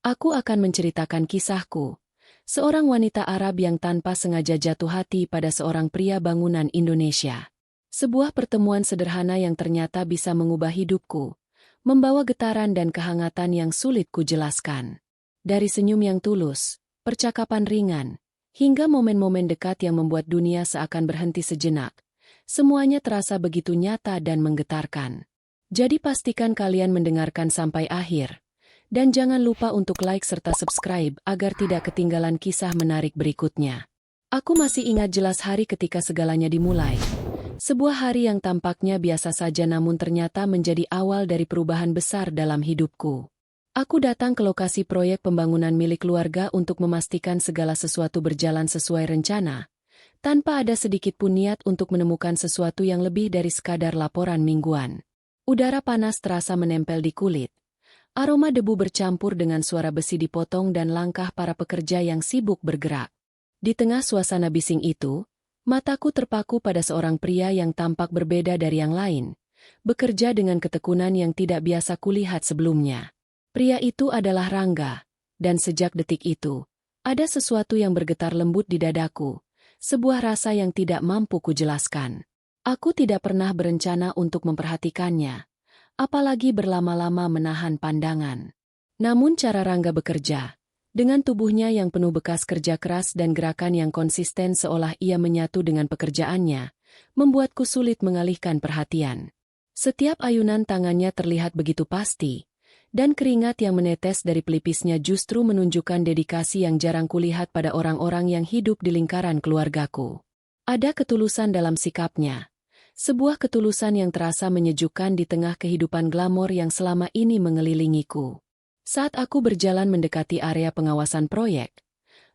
Aku akan menceritakan kisahku. Seorang wanita Arab yang tanpa sengaja jatuh hati pada seorang pria bangunan Indonesia. Sebuah pertemuan sederhana yang ternyata bisa mengubah hidupku, membawa getaran dan kehangatan yang sulit kujelaskan. Dari senyum yang tulus, percakapan ringan, hingga momen-momen dekat yang membuat dunia seakan berhenti sejenak, semuanya terasa begitu nyata dan menggetarkan. Jadi pastikan kalian mendengarkan sampai akhir. Dan jangan lupa untuk like serta subscribe agar tidak ketinggalan kisah menarik berikutnya. Aku masih ingat jelas hari ketika segalanya dimulai. Sebuah hari yang tampaknya biasa saja namun ternyata menjadi awal dari perubahan besar dalam hidupku. Aku datang ke lokasi proyek pembangunan milik keluarga untuk memastikan segala sesuatu berjalan sesuai rencana, tanpa ada sedikit pun niat untuk menemukan sesuatu yang lebih dari sekadar laporan mingguan. Udara panas terasa menempel di kulit. Aroma debu bercampur dengan suara besi dipotong dan langkah para pekerja yang sibuk bergerak. Di tengah suasana bising itu, mataku terpaku pada seorang pria yang tampak berbeda dari yang lain, bekerja dengan ketekunan yang tidak biasa kulihat sebelumnya. Pria itu adalah Rangga, dan sejak detik itu, ada sesuatu yang bergetar lembut di dadaku, sebuah rasa yang tidak mampu kujelaskan. Aku tidak pernah berencana untuk memperhatikannya, apalagi berlama-lama menahan pandangan. Namun cara Rangga bekerja, dengan tubuhnya yang penuh bekas kerja keras dan gerakan yang konsisten seolah ia menyatu dengan pekerjaannya, membuatku sulit mengalihkan perhatian. Setiap ayunan tangannya terlihat begitu pasti, dan keringat yang menetes dari pelipisnya justru menunjukkan dedikasi yang jarang kulihat pada orang-orang yang hidup di lingkaran keluargaku. Ada ketulusan dalam sikapnya. Sebuah ketulusan yang terasa menyejukkan di tengah kehidupan glamor yang selama ini mengelilingiku. Saat aku berjalan mendekati area pengawasan proyek,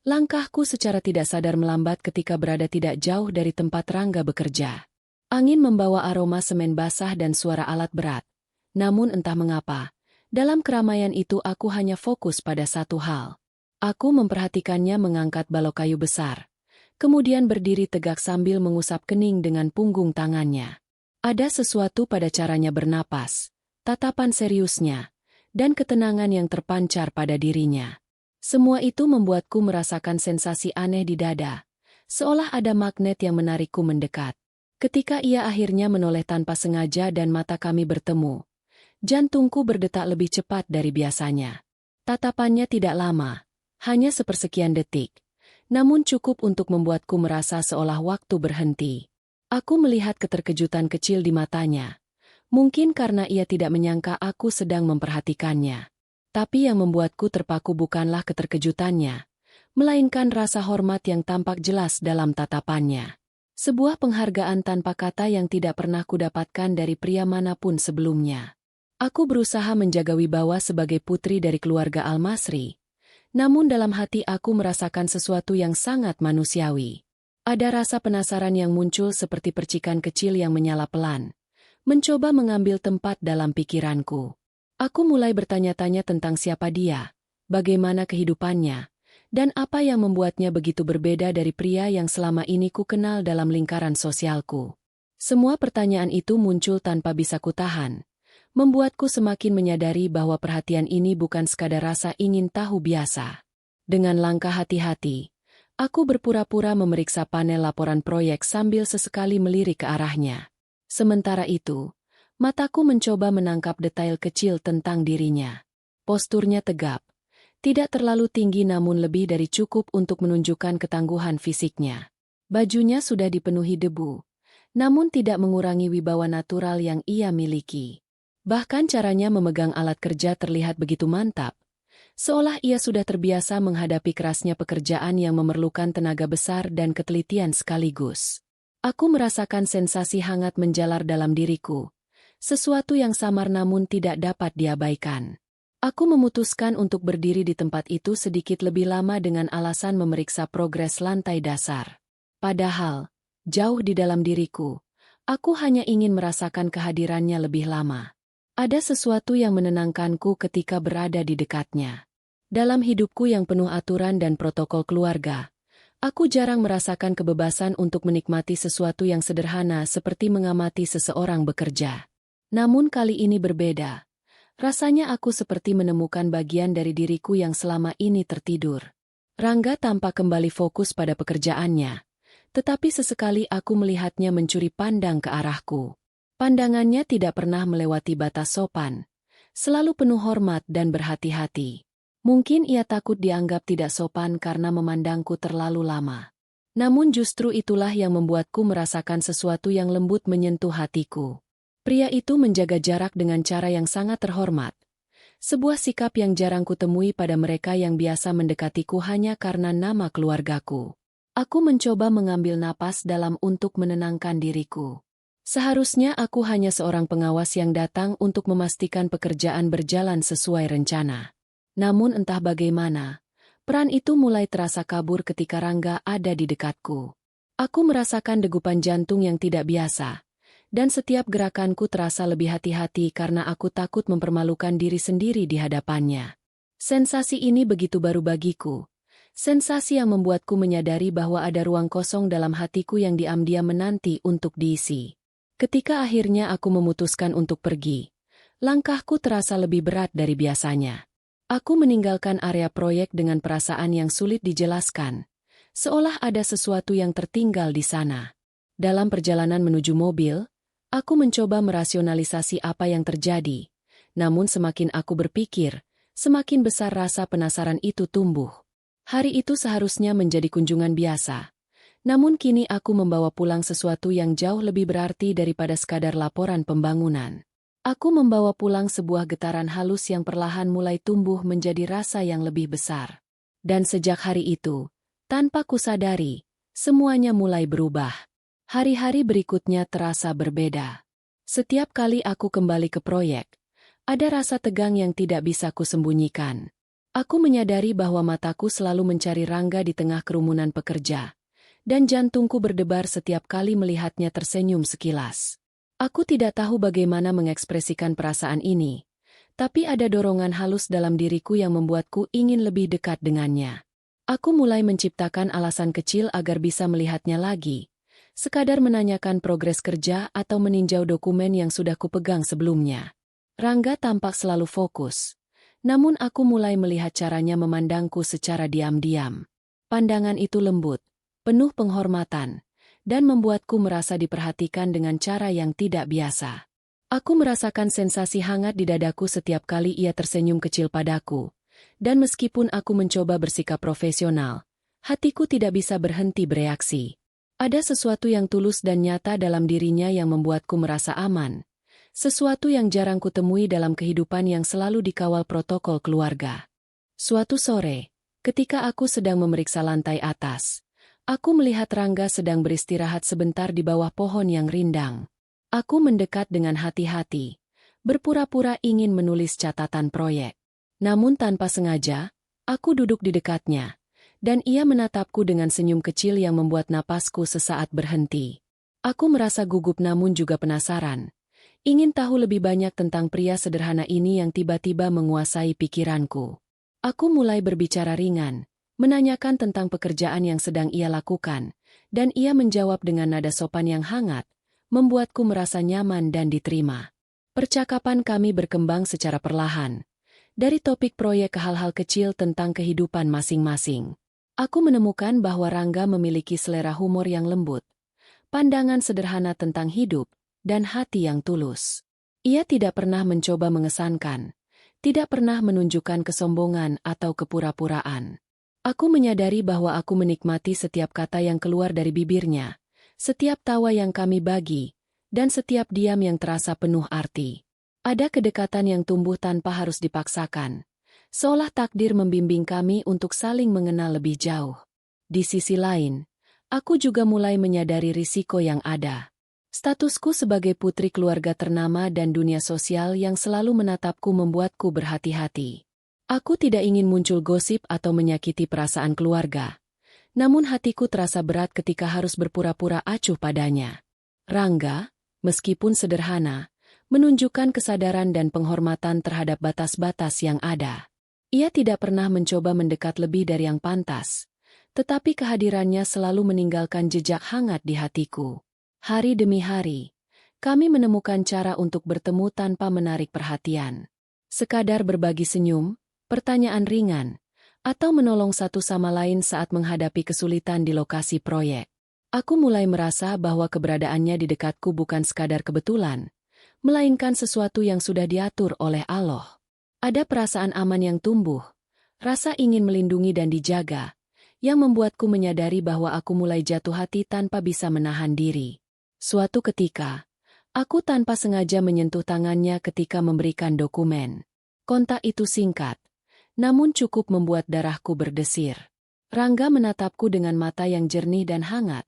langkahku secara tidak sadar melambat ketika berada tidak jauh dari tempat Rangga bekerja. Angin membawa aroma semen basah dan suara alat berat. Namun entah mengapa, dalam keramaian itu aku hanya fokus pada satu hal. Aku memperhatikannya mengangkat balok kayu besar. Kemudian berdiri tegak sambil mengusap kening dengan punggung tangannya. Ada sesuatu pada caranya bernapas, tatapan seriusnya, dan ketenangan yang terpancar pada dirinya. Semua itu membuatku merasakan sensasi aneh di dada, seolah ada magnet yang menarikku mendekat. Ketika ia akhirnya menoleh tanpa sengaja dan mata kami bertemu, jantungku berdetak lebih cepat dari biasanya. Tatapannya tidak lama, hanya sepersekian detik. Namun cukup untuk membuatku merasa seolah waktu berhenti. Aku melihat keterkejutan kecil di matanya. Mungkin karena ia tidak menyangka aku sedang memperhatikannya. Tapi yang membuatku terpaku bukanlah keterkejutannya, melainkan rasa hormat yang tampak jelas dalam tatapannya. Sebuah penghargaan tanpa kata yang tidak pernah kudapatkan dari pria manapun sebelumnya. Aku berusaha menjaga wibawa sebagai putri dari keluarga Al-Masri. Namun dalam hati aku merasakan sesuatu yang sangat manusiawi. Ada rasa penasaran yang muncul seperti percikan kecil yang menyala pelan, mencoba mengambil tempat dalam pikiranku. Aku mulai bertanya-tanya tentang siapa dia, bagaimana kehidupannya, dan apa yang membuatnya begitu berbeda dari pria yang selama ini ku kenal dalam lingkaran sosialku. Semua pertanyaan itu muncul tanpa bisa kutahan. Membuatku semakin menyadari bahwa perhatian ini bukan sekadar rasa ingin tahu biasa. Dengan langkah hati-hati, aku berpura-pura memeriksa panel laporan proyek sambil sesekali melirik ke arahnya. Sementara itu, mataku mencoba menangkap detail kecil tentang dirinya. Posturnya tegap, tidak terlalu tinggi namun lebih dari cukup untuk menunjukkan ketangguhan fisiknya. Bajunya sudah dipenuhi debu, namun tidak mengurangi wibawa natural yang ia miliki. Bahkan caranya memegang alat kerja terlihat begitu mantap, seolah ia sudah terbiasa menghadapi kerasnya pekerjaan yang memerlukan tenaga besar dan ketelitian sekaligus. Aku merasakan sensasi hangat menjalar dalam diriku, sesuatu yang samar namun tidak dapat diabaikan. Aku memutuskan untuk berdiri di tempat itu sedikit lebih lama dengan alasan memeriksa progres lantai dasar. Padahal, jauh di dalam diriku, aku hanya ingin merasakan kehadirannya lebih lama. Ada sesuatu yang menenangkanku ketika berada di dekatnya. Dalam hidupku yang penuh aturan dan protokol keluarga, aku jarang merasakan kebebasan untuk menikmati sesuatu yang sederhana seperti mengamati seseorang bekerja. Namun kali ini berbeda. Rasanya aku seperti menemukan bagian dari diriku yang selama ini tertidur. Rangga tampak kembali fokus pada pekerjaannya, tetapi sesekali aku melihatnya mencuri pandang ke arahku. Pandangannya tidak pernah melewati batas sopan, selalu penuh hormat dan berhati-hati. Mungkin ia takut dianggap tidak sopan karena memandangku terlalu lama. Namun justru itulah yang membuatku merasakan sesuatu yang lembut menyentuh hatiku. Pria itu menjaga jarak dengan cara yang sangat terhormat. Sebuah sikap yang jarang kutemui pada mereka yang biasa mendekatiku hanya karena nama keluargaku. Aku mencoba mengambil napas dalam untuk menenangkan diriku. Seharusnya aku hanya seorang pengawas yang datang untuk memastikan pekerjaan berjalan sesuai rencana. Namun entah bagaimana, peran itu mulai terasa kabur ketika Rangga ada di dekatku. Aku merasakan degupan jantung yang tidak biasa. Dan setiap gerakanku terasa lebih hati-hati karena aku takut mempermalukan diri sendiri di hadapannya. Sensasi ini begitu baru bagiku. Sensasi yang membuatku menyadari bahwa ada ruang kosong dalam hatiku yang diam-diam menanti untuk diisi. Ketika akhirnya aku memutuskan untuk pergi, langkahku terasa lebih berat dari biasanya. Aku meninggalkan area proyek dengan perasaan yang sulit dijelaskan, seolah ada sesuatu yang tertinggal di sana. Dalam perjalanan menuju mobil, aku mencoba merasionalisasi apa yang terjadi, namun semakin aku berpikir, semakin besar rasa penasaran itu tumbuh. Hari itu seharusnya menjadi kunjungan biasa, namun kini aku membawa pulang sesuatu yang jauh lebih berarti daripada sekadar laporan pembangunan. Aku membawa pulang sebuah getaran halus yang perlahan mulai tumbuh menjadi rasa yang lebih besar. Dan sejak hari itu, tanpa kusadari, semuanya mulai berubah. Hari-hari berikutnya terasa berbeda. Setiap kali aku kembali ke proyek, ada rasa tegang yang tidak bisa kusembunyikan. Aku menyadari bahwa mataku selalu mencari Rangga di tengah kerumunan pekerja, dan jantungku berdebar setiap kali melihatnya tersenyum sekilas. Aku tidak tahu bagaimana mengekspresikan perasaan ini, tapi ada dorongan halus dalam diriku yang membuatku ingin lebih dekat dengannya. Aku mulai menciptakan alasan kecil agar bisa melihatnya lagi. Sekadar menanyakan progres kerja atau meninjau dokumen yang sudah kupegang sebelumnya. Rangga tampak selalu fokus, namun aku mulai melihat caranya memandangku secara diam-diam. Pandangan itu lembut, penuh penghormatan, dan membuatku merasa diperhatikan dengan cara yang tidak biasa. Aku merasakan sensasi hangat di dadaku setiap kali ia tersenyum kecil padaku, dan meskipun aku mencoba bersikap profesional, hatiku tidak bisa berhenti bereaksi. Ada sesuatu yang tulus dan nyata dalam dirinya yang membuatku merasa aman. Sesuatu yang jarang kutemui dalam kehidupan yang selalu dikawal protokol keluarga. Suatu sore, ketika aku sedang memeriksa lantai atas, aku melihat Rangga sedang beristirahat sebentar di bawah pohon yang rindang. Aku mendekat dengan hati-hati, berpura-pura ingin menulis catatan proyek. Namun tanpa sengaja, aku duduk di dekatnya. Dan ia menatapku dengan senyum kecil yang membuat napasku sesaat berhenti. Aku merasa gugup namun juga penasaran. Ingin tahu lebih banyak tentang pria sederhana ini yang tiba-tiba menguasai pikiranku. Aku mulai berbicara ringan, menanyakan tentang pekerjaan yang sedang ia lakukan, dan ia menjawab dengan nada sopan yang hangat, membuatku merasa nyaman dan diterima. Percakapan kami berkembang secara perlahan, dari topik proyek ke hal-hal kecil tentang kehidupan masing-masing. Aku menemukan bahwa Rangga memiliki selera humor yang lembut, pandangan sederhana tentang hidup, dan hati yang tulus. Ia tidak pernah mencoba mengesankan, tidak pernah menunjukkan kesombongan atau kepura-puraan. Aku menyadari bahwa aku menikmati setiap kata yang keluar dari bibirnya, setiap tawa yang kami bagi, dan setiap diam yang terasa penuh arti. Ada kedekatan yang tumbuh tanpa harus dipaksakan. Seolah takdir membimbing kami untuk saling mengenal lebih jauh. Di sisi lain, aku juga mulai menyadari risiko yang ada. Statusku sebagai putri keluarga ternama dan dunia sosial yang selalu menatapku membuatku berhati-hati. Aku tidak ingin muncul gosip atau menyakiti perasaan keluarga. Namun hatiku terasa berat ketika harus berpura-pura acuh padanya. Rangga, meskipun sederhana, menunjukkan kesadaran dan penghormatan terhadap batas-batas yang ada. Ia tidak pernah mencoba mendekat lebih dari yang pantas, tetapi kehadirannya selalu meninggalkan jejak hangat di hatiku. Hari demi hari, kami menemukan cara untuk bertemu tanpa menarik perhatian. Sekadar berbagi senyum, pertanyaan ringan, atau menolong satu sama lain saat menghadapi kesulitan di lokasi proyek. Aku mulai merasa bahwa keberadaannya di dekatku bukan sekadar kebetulan, melainkan sesuatu yang sudah diatur oleh Allah. Ada perasaan aman yang tumbuh, rasa ingin melindungi dan dijaga, yang membuatku menyadari bahwa aku mulai jatuh hati tanpa bisa menahan diri. Suatu ketika, aku tanpa sengaja menyentuh tangannya ketika memberikan dokumen. Kontak itu singkat, namun cukup membuat darahku berdesir. Rangga menatapku dengan mata yang jernih dan hangat.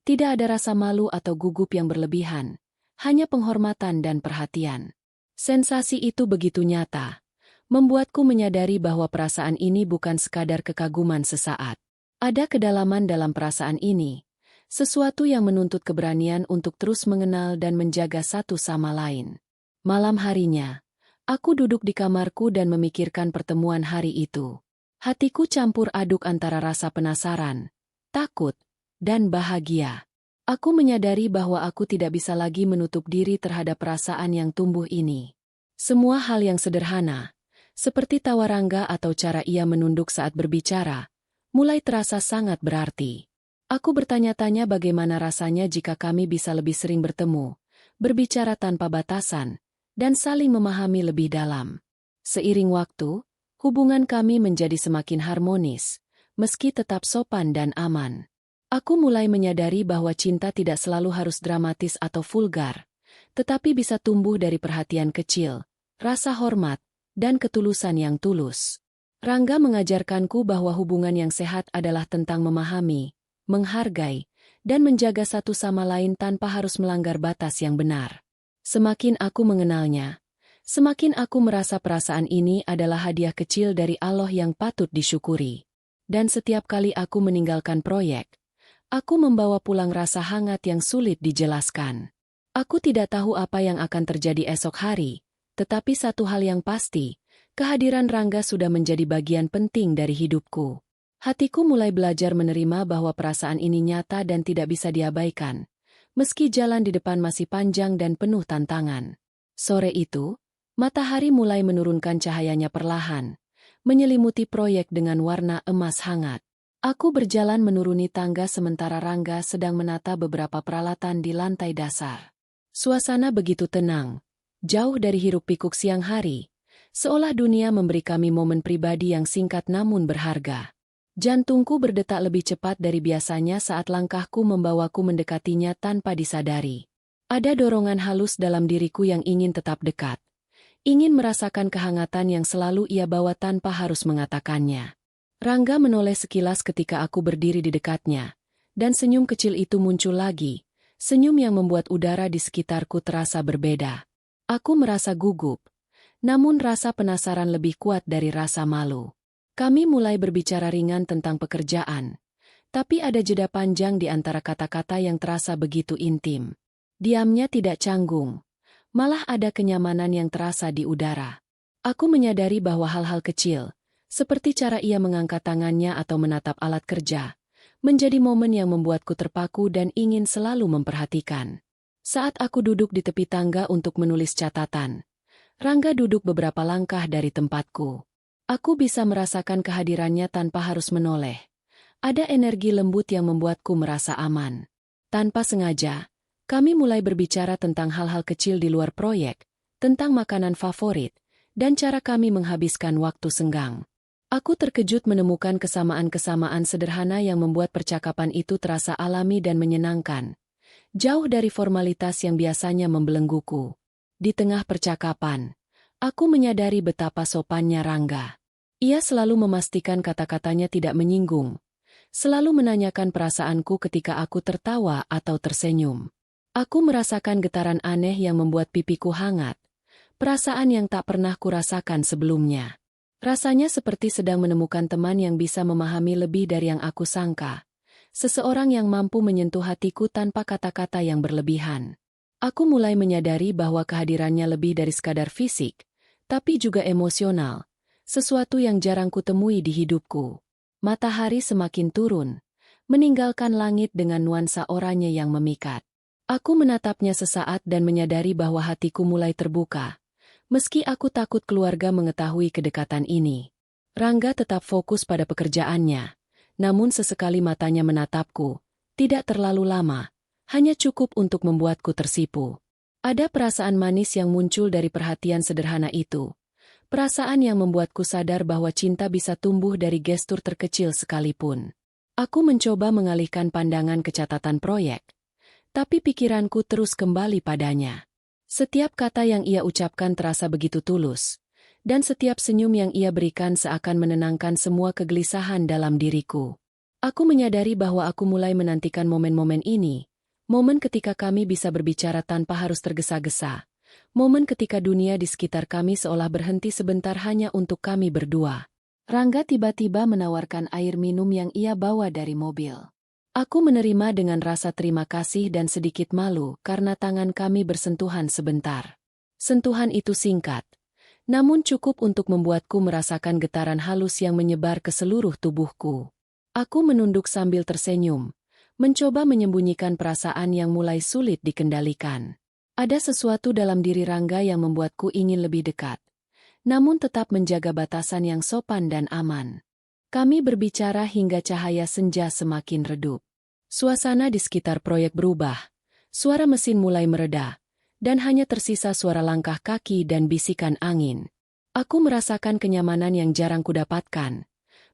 Tidak ada rasa malu atau gugup yang berlebihan, hanya penghormatan dan perhatian. Sensasi itu begitu nyata, membuatku menyadari bahwa perasaan ini bukan sekadar kekaguman sesaat. Ada kedalaman dalam perasaan ini, sesuatu yang menuntut keberanian untuk terus mengenal dan menjaga satu sama lain. Malam harinya, aku duduk di kamarku dan memikirkan pertemuan hari itu. Hatiku campur aduk antara rasa penasaran, takut, dan bahagia. Aku menyadari bahwa aku tidak bisa lagi menutup diri terhadap perasaan yang tumbuh ini. Semua hal yang sederhana, seperti tawa Rangga atau cara ia menunduk saat berbicara, mulai terasa sangat berarti. Aku bertanya-tanya bagaimana rasanya jika kami bisa lebih sering bertemu, berbicara tanpa batasan, dan saling memahami lebih dalam. Seiring waktu, hubungan kami menjadi semakin harmonis, meski tetap sopan dan aman. Aku mulai menyadari bahwa cinta tidak selalu harus dramatis atau vulgar, tetapi bisa tumbuh dari perhatian kecil, rasa hormat, dan ketulusan yang tulus. Rangga mengajarkanku bahwa hubungan yang sehat adalah tentang memahami, menghargai, dan menjaga satu sama lain tanpa harus melanggar batas yang benar. Semakin aku mengenalnya, semakin aku merasa perasaan ini adalah hadiah kecil dari Allah yang patut disyukuri. Dan setiap kali aku meninggalkan proyek, aku membawa pulang rasa hangat yang sulit dijelaskan. Aku tidak tahu apa yang akan terjadi esok hari, tetapi satu hal yang pasti, kehadiran Rangga sudah menjadi bagian penting dari hidupku. Hatiku mulai belajar menerima bahwa perasaan ini nyata dan tidak bisa diabaikan, meski jalan di depan masih panjang dan penuh tantangan. Sore itu, matahari mulai menurunkan cahayanya perlahan, menyelimuti proyek dengan warna emas hangat. Aku berjalan menuruni tangga sementara Rangga sedang menata beberapa peralatan di lantai dasar. Suasana begitu tenang, jauh dari hiruk-pikuk siang hari, seolah dunia memberi kami momen pribadi yang singkat namun berharga. Jantungku berdetak lebih cepat dari biasanya saat langkahku membawaku mendekatinya tanpa disadari. Ada dorongan halus dalam diriku yang ingin tetap dekat. Ingin merasakan kehangatan yang selalu ia bawa tanpa harus mengatakannya. Rangga menoleh sekilas ketika aku berdiri di dekatnya, dan senyum kecil itu muncul lagi, senyum yang membuat udara di sekitarku terasa berbeda. Aku merasa gugup, namun rasa penasaran lebih kuat dari rasa malu. Kami mulai berbicara ringan tentang pekerjaan, tapi ada jeda panjang di antara kata-kata yang terasa begitu intim. Diamnya tidak canggung, malah ada kenyamanan yang terasa di udara. Aku menyadari bahwa hal-hal kecil, seperti cara ia mengangkat tangannya atau menatap alat kerja, menjadi momen yang membuatku terpaku dan ingin selalu memperhatikan. Saat aku duduk di tepi tangga untuk menulis catatan, Rangga duduk beberapa langkah dari tempatku. Aku bisa merasakan kehadirannya tanpa harus menoleh. Ada energi lembut yang membuatku merasa aman. Tanpa sengaja, kami mulai berbicara tentang hal-hal kecil di luar proyek, tentang makanan favorit, dan cara kami menghabiskan waktu senggang. Aku terkejut menemukan kesamaan-kesamaan sederhana yang membuat percakapan itu terasa alami dan menyenangkan, jauh dari formalitas yang biasanya membelengguku. Di tengah percakapan, aku menyadari betapa sopannya Rangga. Ia selalu memastikan kata-katanya tidak menyinggung, selalu menanyakan perasaanku ketika aku tertawa atau tersenyum. Aku merasakan getaran aneh yang membuat pipiku hangat, perasaan yang tak pernah kurasakan sebelumnya. Rasanya seperti sedang menemukan teman yang bisa memahami lebih dari yang aku sangka, seseorang yang mampu menyentuh hatiku tanpa kata-kata yang berlebihan. Aku mulai menyadari bahwa kehadirannya lebih dari sekadar fisik, tapi juga emosional, sesuatu yang jarang kutemui di hidupku. Matahari semakin turun, meninggalkan langit dengan nuansa oranye yang memikat. Aku menatapnya sesaat dan menyadari bahwa hatiku mulai terbuka, Meski aku takut keluarga mengetahui kedekatan ini, Rangga tetap fokus pada pekerjaannya. Namun sesekali matanya menatapku, tidak terlalu lama, hanya cukup untuk membuatku tersipu. Ada perasaan manis yang muncul dari perhatian sederhana itu. Perasaan yang membuatku sadar bahwa cinta bisa tumbuh dari gestur terkecil sekalipun. Aku mencoba mengalihkan pandangan ke catatan proyek, tapi pikiranku terus kembali padanya. Setiap kata yang ia ucapkan terasa begitu tulus, dan setiap senyum yang ia berikan seakan menenangkan semua kegelisahan dalam diriku. Aku menyadari bahwa aku mulai menantikan momen-momen ini, momen ketika kami bisa berbicara tanpa harus tergesa-gesa. Momen ketika dunia di sekitar kami seolah berhenti sebentar hanya untuk kami berdua. Rangga tiba-tiba menawarkan air minum yang ia bawa dari mobil. Aku menerima dengan rasa terima kasih dan sedikit malu karena tangan kami bersentuhan sebentar. Sentuhan itu singkat, namun cukup untuk membuatku merasakan getaran halus yang menyebar ke seluruh tubuhku. Aku menunduk sambil tersenyum, mencoba menyembunyikan perasaan yang mulai sulit dikendalikan. Ada sesuatu dalam diri Rangga yang membuatku ingin lebih dekat, namun tetap menjaga batasan yang sopan dan aman. Kami berbicara hingga cahaya senja semakin redup. Suasana di sekitar proyek berubah, suara mesin mulai mereda, dan hanya tersisa suara langkah kaki dan bisikan angin. Aku merasakan kenyamanan yang jarang kudapatkan,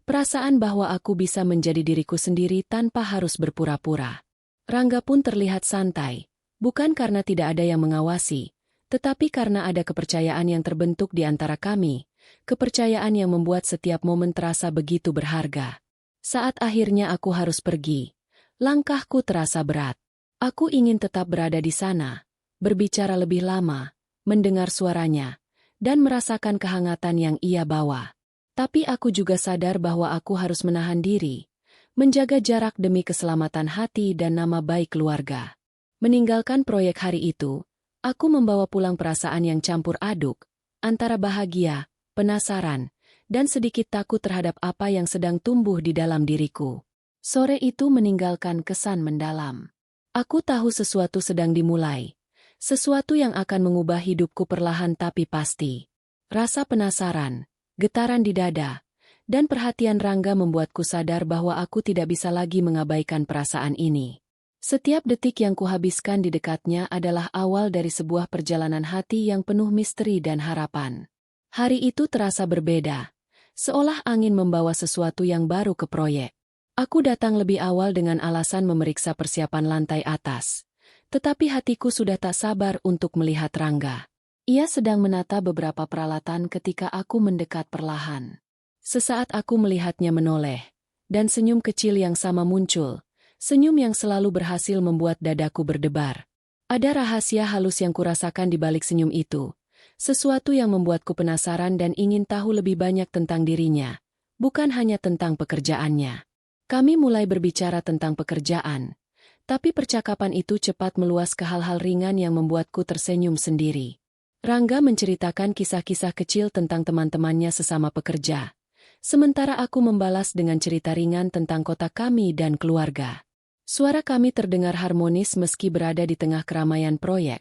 perasaan bahwa aku bisa menjadi diriku sendiri tanpa harus berpura-pura. Rangga pun terlihat santai. Bukan karena tidak ada yang mengawasi, tetapi karena ada kepercayaan yang terbentuk di antara kami, kepercayaan yang membuat setiap momen terasa begitu berharga. Saat akhirnya aku harus pergi, langkahku terasa berat. Aku ingin tetap berada di sana, berbicara lebih lama, mendengar suaranya, dan merasakan kehangatan yang ia bawa. Tapi aku juga sadar bahwa aku harus menahan diri, menjaga jarak demi keselamatan hati dan nama baik keluarga. Meninggalkan proyek hari itu, aku membawa pulang perasaan yang campur aduk, antara bahagia, penasaran, dan sedikit takut terhadap apa yang sedang tumbuh di dalam diriku. Sore itu meninggalkan kesan mendalam. Aku tahu sesuatu sedang dimulai, sesuatu yang akan mengubah hidupku perlahan tapi pasti. Rasa penasaran, getaran di dada, dan perhatian Rangga membuatku sadar bahwa aku tidak bisa lagi mengabaikan perasaan ini. Setiap detik yang kuhabiskan di dekatnya adalah awal dari sebuah perjalanan hati yang penuh misteri dan harapan. Hari itu terasa berbeda, seolah angin membawa sesuatu yang baru ke proyek. Aku datang lebih awal dengan alasan memeriksa persiapan lantai atas, tetapi hatiku sudah tak sabar untuk melihat Rangga. Ia sedang menata beberapa peralatan ketika aku mendekat perlahan. Sesaat aku melihatnya menoleh, dan senyum kecil yang sama muncul. Senyum yang selalu berhasil membuat dadaku berdebar. Ada rahasia halus yang kurasakan di balik senyum itu. Sesuatu yang membuatku penasaran dan ingin tahu lebih banyak tentang dirinya. Bukan hanya tentang pekerjaannya. Kami mulai berbicara tentang pekerjaan. Tapi percakapan itu cepat meluas ke hal-hal ringan yang membuatku tersenyum sendiri. Rangga menceritakan kisah-kisah kecil tentang teman-temannya sesama pekerja. Sementara aku membalas dengan cerita ringan tentang kota kami dan keluarga. Suara kami terdengar harmonis meski berada di tengah keramaian proyek,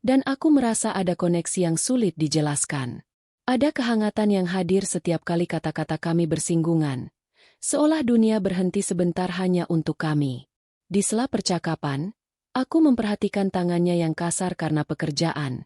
dan aku merasa ada koneksi yang sulit dijelaskan. Ada kehangatan yang hadir setiap kali kata-kata kami bersinggungan, seolah dunia berhenti sebentar hanya untuk kami. Di sela percakapan, aku memperhatikan tangannya yang kasar karena pekerjaan,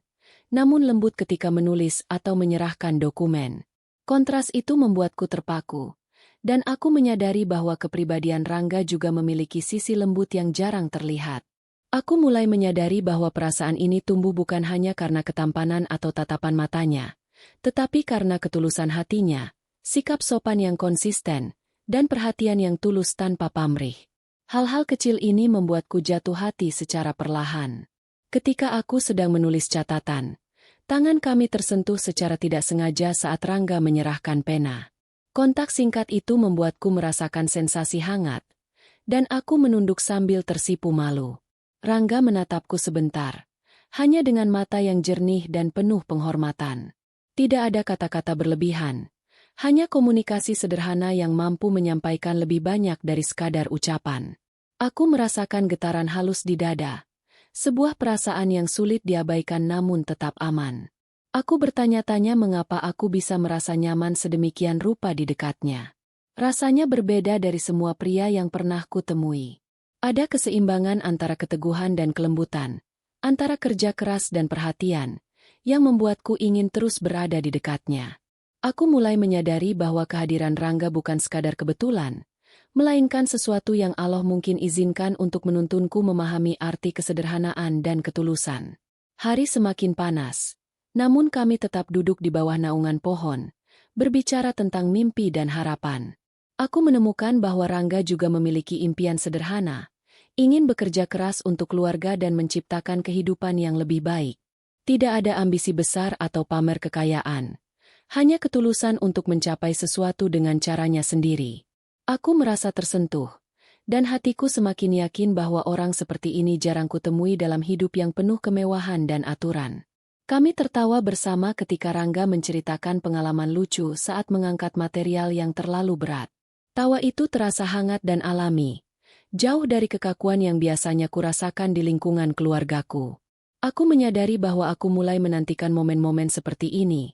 namun lembut ketika menulis atau menyerahkan dokumen. Kontras itu membuatku terpaku. Dan aku menyadari bahwa kepribadian Rangga juga memiliki sisi lembut yang jarang terlihat. Aku mulai menyadari bahwa perasaan ini tumbuh bukan hanya karena ketampanan atau tatapan matanya, tetapi karena ketulusan hatinya, sikap sopan yang konsisten, dan perhatian yang tulus tanpa pamrih. Hal-hal kecil ini membuatku jatuh hati secara perlahan. Ketika aku sedang menulis catatan, tangan kami tersentuh secara tidak sengaja saat Rangga menyerahkan pena. Kontak singkat itu membuatku merasakan sensasi hangat, dan aku menunduk sambil tersipu malu. Rangga menatapku sebentar, hanya dengan mata yang jernih dan penuh penghormatan. Tidak ada kata-kata berlebihan, hanya komunikasi sederhana yang mampu menyampaikan lebih banyak dari sekadar ucapan. Aku merasakan getaran halus di dada, sebuah perasaan yang sulit diabaikan namun tetap aman. Aku bertanya-tanya mengapa aku bisa merasa nyaman sedemikian rupa di dekatnya. Rasanya berbeda dari semua pria yang pernah kutemui. Ada keseimbangan antara keteguhan dan kelembutan, antara kerja keras dan perhatian, yang membuatku ingin terus berada di dekatnya. Aku mulai menyadari bahwa kehadiran Rangga bukan sekadar kebetulan, melainkan sesuatu yang Allah mungkin izinkan untuk menuntunku memahami arti kesederhanaan dan ketulusan. Hari semakin panas. Namun kami tetap duduk di bawah naungan pohon, berbicara tentang mimpi dan harapan. Aku menemukan bahwa Rangga juga memiliki impian sederhana, ingin bekerja keras untuk keluarga dan menciptakan kehidupan yang lebih baik. Tidak ada ambisi besar atau pamer kekayaan, hanya ketulusan untuk mencapai sesuatu dengan caranya sendiri. Aku merasa tersentuh, dan hatiku semakin yakin bahwa orang seperti ini jarang kutemui dalam hidup yang penuh kemewahan dan aturan. Kami tertawa bersama ketika Rangga menceritakan pengalaman lucu saat mengangkat material yang terlalu berat. Tawa itu terasa hangat dan alami, jauh dari kekakuan yang biasanya kurasakan di lingkungan keluargaku. Aku menyadari bahwa aku mulai menantikan momen-momen seperti ini,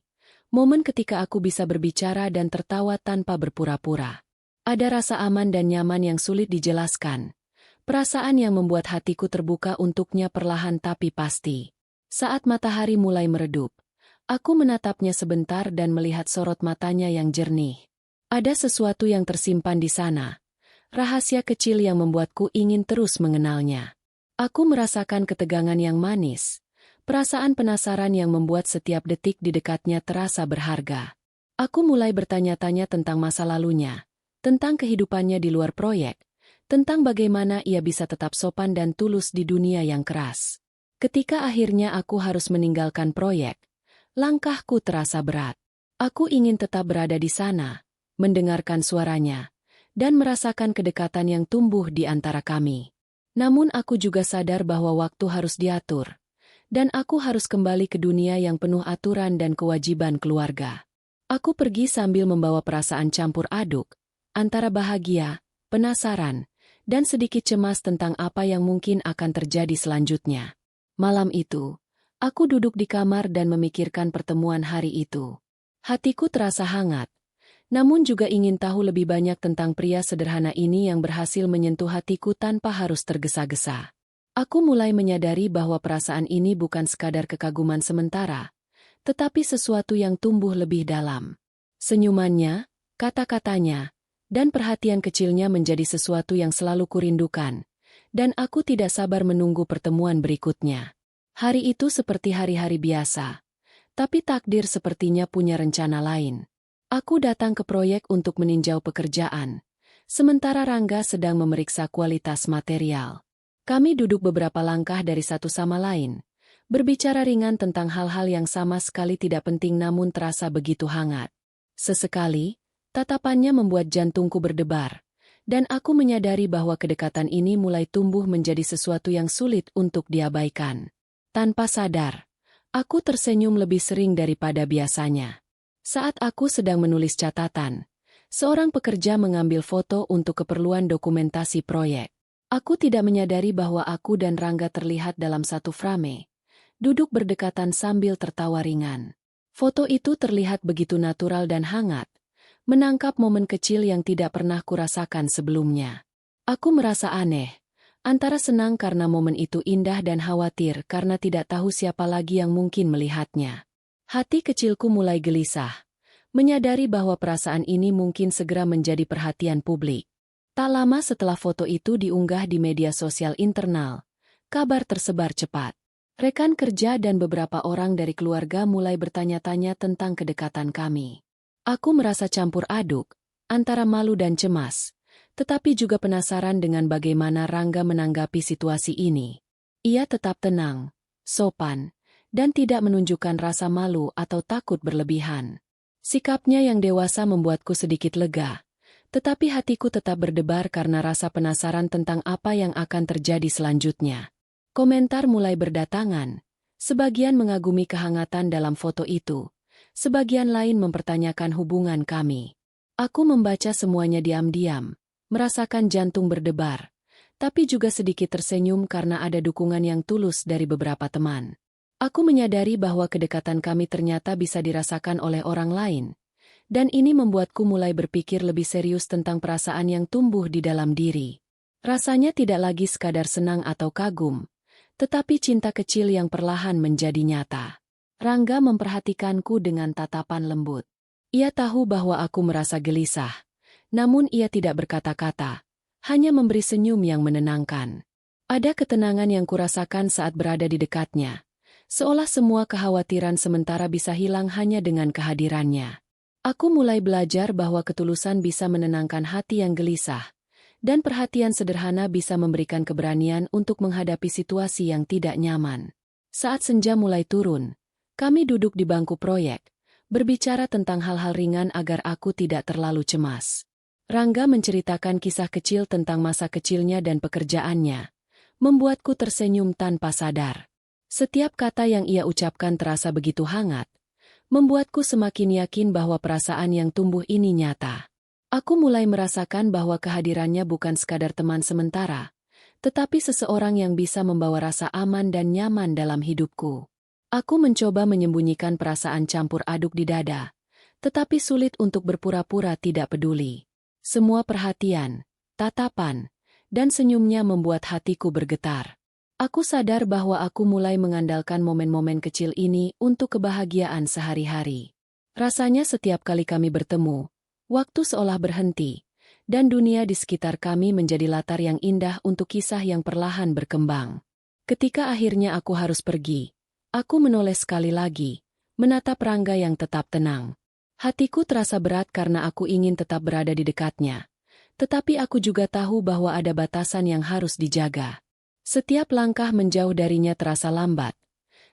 momen ketika aku bisa berbicara dan tertawa tanpa berpura-pura. Ada rasa aman dan nyaman yang sulit dijelaskan, perasaan yang membuat hatiku terbuka untuknya perlahan tapi pasti. Saat matahari mulai meredup, aku menatapnya sebentar dan melihat sorot matanya yang jernih. Ada sesuatu yang tersimpan di sana, rahasia kecil yang membuatku ingin terus mengenalnya. Aku merasakan ketegangan yang manis, perasaan penasaran yang membuat setiap detik di dekatnya terasa berharga. Aku mulai bertanya-tanya tentang masa lalunya, tentang kehidupannya di luar proyek, tentang bagaimana ia bisa tetap sopan dan tulus di dunia yang keras. Ketika akhirnya aku harus meninggalkan proyek, langkahku terasa berat. Aku ingin tetap berada di sana, mendengarkan suaranya, dan merasakan kedekatan yang tumbuh di antara kami. Namun aku juga sadar bahwa waktu harus diatur, dan aku harus kembali ke dunia yang penuh aturan dan kewajiban keluarga. Aku pergi sambil membawa perasaan campur aduk, antara bahagia, penasaran, dan sedikit cemas tentang apa yang mungkin akan terjadi selanjutnya. Malam itu, aku duduk di kamar dan memikirkan pertemuan hari itu. Hatiku terasa hangat, namun juga ingin tahu lebih banyak tentang pria sederhana ini yang berhasil menyentuh hatiku tanpa harus tergesa-gesa. Aku mulai menyadari bahwa perasaan ini bukan sekadar kekaguman sementara, tetapi sesuatu yang tumbuh lebih dalam. Senyumannya, kata-katanya, dan perhatian kecilnya menjadi sesuatu yang selalu kurindukan. Dan aku tidak sabar menunggu pertemuan berikutnya. Hari itu seperti hari-hari biasa, tapi takdir sepertinya punya rencana lain. Aku datang ke proyek untuk meninjau pekerjaan, sementara Rangga sedang memeriksa kualitas material. Kami duduk beberapa langkah dari satu sama lain, berbicara ringan tentang hal-hal yang sama sekali tidak penting namun terasa begitu hangat. Sesekali, tatapannya membuat jantungku berdebar. Dan aku menyadari bahwa kedekatan ini mulai tumbuh menjadi sesuatu yang sulit untuk diabaikan. Tanpa sadar, aku tersenyum lebih sering daripada biasanya. Saat aku sedang menulis catatan, seorang pekerja mengambil foto untuk keperluan dokumentasi proyek. Aku tidak menyadari bahwa aku dan Rangga terlihat dalam satu frame, duduk berdekatan sambil tertawa ringan. Foto itu terlihat begitu natural dan hangat, menangkap momen kecil yang tidak pernah kurasakan sebelumnya. Aku merasa aneh, antara senang karena momen itu indah dan khawatir karena tidak tahu siapa lagi yang mungkin melihatnya. Hati kecilku mulai gelisah, menyadari bahwa perasaan ini mungkin segera menjadi perhatian publik. Tak lama setelah foto itu diunggah di media sosial internal, kabar tersebar cepat. Rekan kerja dan beberapa orang dari keluarga mulai bertanya-tanya tentang kedekatan kami. Aku merasa campur aduk, antara malu dan cemas, tetapi juga penasaran dengan bagaimana Rangga menanggapi situasi ini. Ia tetap tenang, sopan, dan tidak menunjukkan rasa malu atau takut berlebihan. Sikapnya yang dewasa membuatku sedikit lega, tetapi hatiku tetap berdebar karena rasa penasaran tentang apa yang akan terjadi selanjutnya. Komentar mulai berdatangan, sebagian mengagumi kehangatan dalam foto itu. Sebagian lain mempertanyakan hubungan kami. Aku membaca semuanya diam-diam, merasakan jantung berdebar, tapi juga sedikit tersenyum karena ada dukungan yang tulus dari beberapa teman. Aku menyadari bahwa kedekatan kami ternyata bisa dirasakan oleh orang lain, dan ini membuatku mulai berpikir lebih serius tentang perasaan yang tumbuh di dalam diri. Rasanya tidak lagi sekadar senang atau kagum, tetapi cinta kecil yang perlahan menjadi nyata. Rangga memperhatikanku dengan tatapan lembut. Ia tahu bahwa aku merasa gelisah, namun ia tidak berkata-kata, hanya memberi senyum yang menenangkan. Ada ketenangan yang kurasakan saat berada di dekatnya, seolah semua kekhawatiran sementara bisa hilang hanya dengan kehadirannya. Aku mulai belajar bahwa ketulusan bisa menenangkan hati yang gelisah, dan perhatian sederhana bisa memberikan keberanian untuk menghadapi situasi yang tidak nyaman. Saat senja mulai turun, kami duduk di bangku proyek, berbicara tentang hal-hal ringan agar aku tidak terlalu cemas. Rangga menceritakan kisah kecil tentang masa kecilnya dan pekerjaannya, membuatku tersenyum tanpa sadar. Setiap kata yang ia ucapkan terasa begitu hangat, membuatku semakin yakin bahwa perasaan yang tumbuh ini nyata. Aku mulai merasakan bahwa kehadirannya bukan sekadar teman sementara, tetapi seseorang yang bisa membawa rasa aman dan nyaman dalam hidupku. Aku mencoba menyembunyikan perasaan campur aduk di dada, tetapi sulit untuk berpura-pura tidak peduli. Semua perhatian, tatapan, dan senyumnya membuat hatiku bergetar. Aku sadar bahwa aku mulai mengandalkan momen-momen kecil ini untuk kebahagiaan sehari-hari. Rasanya setiap kali kami bertemu, waktu seolah berhenti, dan dunia di sekitar kami menjadi latar yang indah untuk kisah yang perlahan berkembang. Ketika akhirnya aku harus pergi, aku menoleh sekali lagi, menatap Rangga yang tetap tenang. Hatiku terasa berat karena aku ingin tetap berada di dekatnya, tetapi aku juga tahu bahwa ada batasan yang harus dijaga. Setiap langkah menjauh darinya terasa lambat,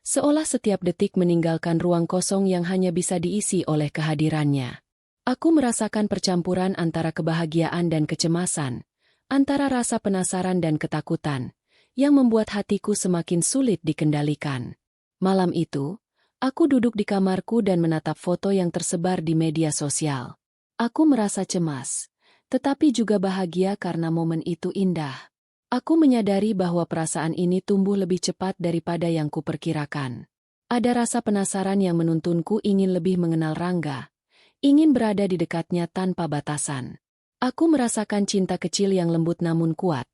seolah setiap detik meninggalkan ruang kosong yang hanya bisa diisi oleh kehadirannya. Aku merasakan percampuran antara kebahagiaan dan kecemasan, antara rasa penasaran dan ketakutan, yang membuat hatiku semakin sulit dikendalikan. Malam itu, aku duduk di kamarku dan menatap foto yang tersebar di media sosial. Aku merasa cemas, tetapi juga bahagia karena momen itu indah. Aku menyadari bahwa perasaan ini tumbuh lebih cepat daripada yang kuperkirakan. Ada rasa penasaran yang menuntunku ingin lebih mengenal Rangga, ingin berada di dekatnya tanpa batasan. Aku merasakan cinta kecil yang lembut namun kuat,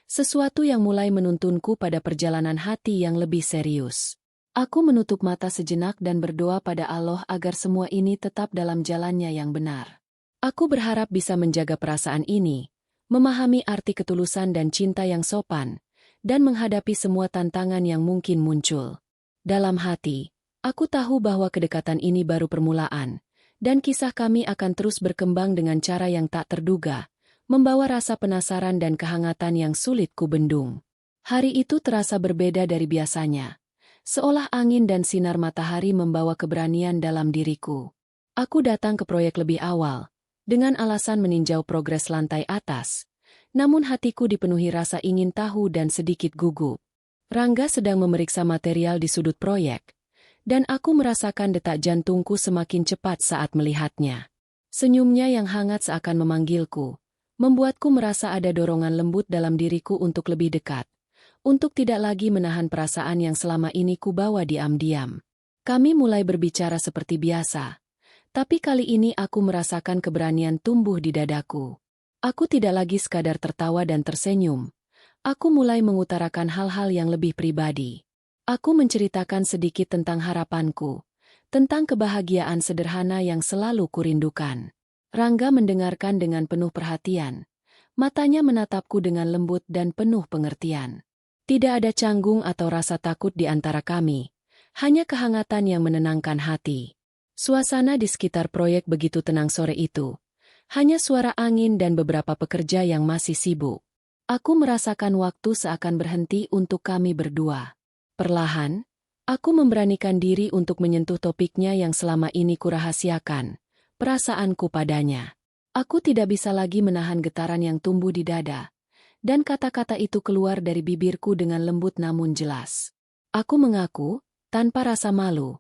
sesuatu yang mulai menuntunku pada perjalanan hati yang lebih serius. Aku menutup mata sejenak dan berdoa pada Allah agar semua ini tetap dalam jalannya yang benar. Aku berharap bisa menjaga perasaan ini, memahami arti ketulusan dan cinta yang sopan, dan menghadapi semua tantangan yang mungkin muncul. Dalam hati, aku tahu bahwa kedekatan ini baru permulaan, dan kisah kami akan terus berkembang dengan cara yang tak terduga, membawa rasa penasaran dan kehangatan yang sulit kubendung. Hari itu terasa berbeda dari biasanya, seolah angin dan sinar matahari membawa keberanian dalam diriku. Aku datang ke proyek lebih awal, dengan alasan meninjau progres lantai atas, namun hatiku dipenuhi rasa ingin tahu dan sedikit gugup. Rangga sedang memeriksa material di sudut proyek, dan aku merasakan detak jantungku semakin cepat saat melihatnya. Senyumnya yang hangat seakan memanggilku, membuatku merasa ada dorongan lembut dalam diriku untuk lebih dekat, untuk tidak lagi menahan perasaan yang selama ini kubawa diam-diam. Kami mulai berbicara seperti biasa, tapi kali ini aku merasakan keberanian tumbuh di dadaku. Aku tidak lagi sekadar tertawa dan tersenyum. Aku mulai mengutarakan hal-hal yang lebih pribadi. Aku menceritakan sedikit tentang harapanku, tentang kebahagiaan sederhana yang selalu kurindukan. Rangga mendengarkan dengan penuh perhatian. Matanya menatapku dengan lembut dan penuh pengertian. Tidak ada canggung atau rasa takut di antara kami, hanya kehangatan yang menenangkan hati. Suasana di sekitar proyek begitu tenang sore itu. Hanya suara angin dan beberapa pekerja yang masih sibuk. Aku merasakan waktu seakan berhenti untuk kami berdua. Perlahan, aku memberanikan diri untuk menyentuh topiknya yang selama ini kurahasiakan, perasaanku padanya. Aku tidak bisa lagi menahan getaran yang tumbuh di dada, dan kata-kata itu keluar dari bibirku dengan lembut namun jelas. Aku mengaku, tanpa rasa malu,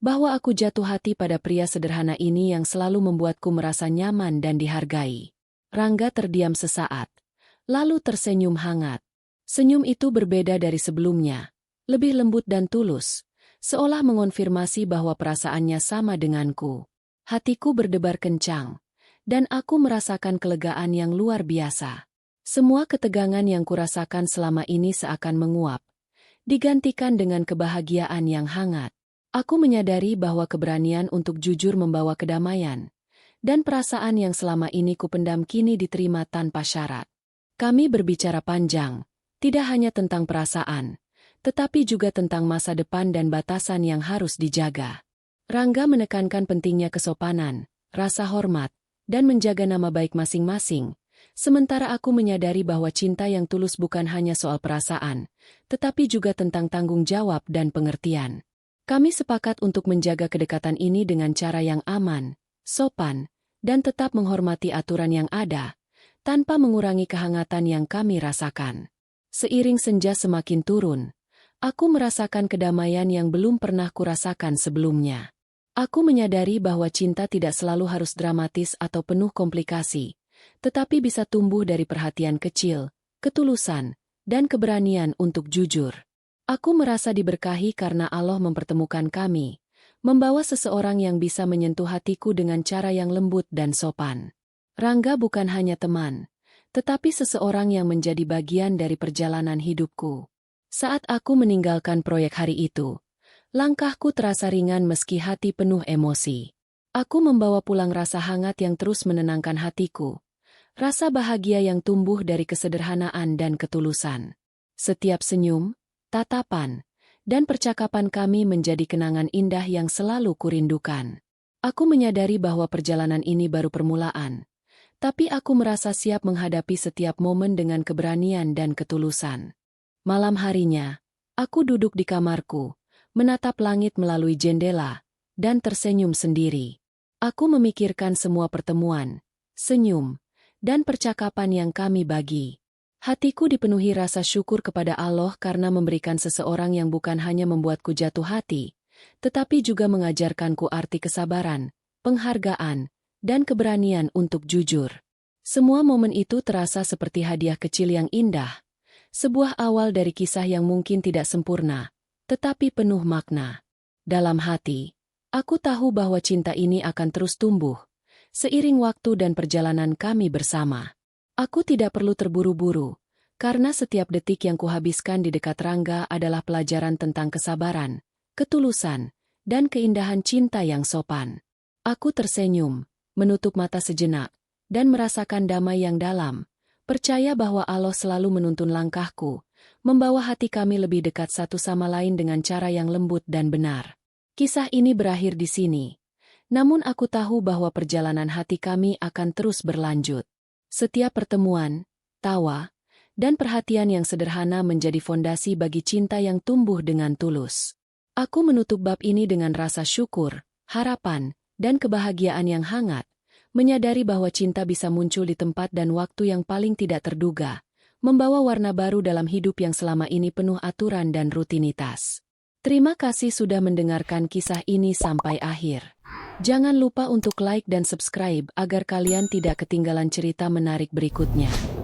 bahwa aku jatuh hati pada pria sederhana ini yang selalu membuatku merasa nyaman dan dihargai. Rangga terdiam sesaat, lalu tersenyum hangat. Senyum itu berbeda dari sebelumnya, lebih lembut dan tulus, seolah mengonfirmasi bahwa perasaannya sama denganku. Hatiku berdebar kencang, dan aku merasakan kelegaan yang luar biasa. Semua ketegangan yang kurasakan selama ini seakan menguap, digantikan dengan kebahagiaan yang hangat. Aku menyadari bahwa keberanian untuk jujur membawa kedamaian, dan perasaan yang selama ini kupendam kini diterima tanpa syarat. Kami berbicara panjang, tidak hanya tentang perasaan, tetapi juga tentang masa depan dan batasan yang harus dijaga. Rangga menekankan pentingnya kesopanan, rasa hormat, dan menjaga nama baik masing-masing, sementara aku menyadari bahwa cinta yang tulus bukan hanya soal perasaan, tetapi juga tentang tanggung jawab dan pengertian. Kami sepakat untuk menjaga kedekatan ini dengan cara yang aman, sopan, dan tetap menghormati aturan yang ada, tanpa mengurangi kehangatan yang kami rasakan. Seiring senja semakin turun, aku merasakan kedamaian yang belum pernah kurasakan sebelumnya. Aku menyadari bahwa cinta tidak selalu harus dramatis atau penuh komplikasi, tetapi bisa tumbuh dari perhatian kecil, ketulusan, dan keberanian untuk jujur. Aku merasa diberkahi karena Allah mempertemukan kami, membawa seseorang yang bisa menyentuh hatiku dengan cara yang lembut dan sopan. Rangga bukan hanya teman, tetapi seseorang yang menjadi bagian dari perjalanan hidupku. Saat aku meninggalkan proyek hari itu, langkahku terasa ringan meski hati penuh emosi. Aku membawa pulang rasa hangat yang terus menenangkan hatiku, rasa bahagia yang tumbuh dari kesederhanaan dan ketulusan. Setiap senyum, tatapan, dan percakapan kami menjadi kenangan indah yang selalu kurindukan. Aku menyadari bahwa perjalanan ini baru permulaan, tapi aku merasa siap menghadapi setiap momen dengan keberanian dan ketulusan. Malam harinya, aku duduk di kamarku, menatap langit melalui jendela, dan tersenyum sendiri. Aku memikirkan semua pertemuan, senyum, dan percakapan yang kami bagi. Hatiku dipenuhi rasa syukur kepada Allah karena memberikan seseorang yang bukan hanya membuatku jatuh hati, tetapi juga mengajarkanku arti kesabaran, penghargaan, dan keberanian untuk jujur. Semua momen itu terasa seperti hadiah kecil yang indah, sebuah awal dari kisah yang mungkin tidak sempurna, tetapi penuh makna. Dalam hati, aku tahu bahwa cinta ini akan terus tumbuh, seiring waktu dan perjalanan kami bersama. Aku tidak perlu terburu-buru, karena setiap detik yang kuhabiskan di dekat Rangga adalah pelajaran tentang kesabaran, ketulusan, dan keindahan cinta yang sopan. Aku tersenyum, menutup mata sejenak, dan merasakan damai yang dalam, percaya bahwa Allah selalu menuntun langkahku, membawa hati kami lebih dekat satu sama lain dengan cara yang lembut dan benar. Kisah ini berakhir di sini, namun aku tahu bahwa perjalanan hati kami akan terus berlanjut. Setiap pertemuan, tawa, dan perhatian yang sederhana menjadi fondasi bagi cinta yang tumbuh dengan tulus. Aku menutup bab ini dengan rasa syukur, harapan, dan kebahagiaan yang hangat, menyadari bahwa cinta bisa muncul di tempat dan waktu yang paling tidak terduga, membawa warna baru dalam hidup yang selama ini penuh aturan dan rutinitas. Terima kasih sudah mendengarkan kisah ini sampai akhir. Jangan lupa untuk like dan subscribe agar kalian tidak ketinggalan cerita menarik berikutnya.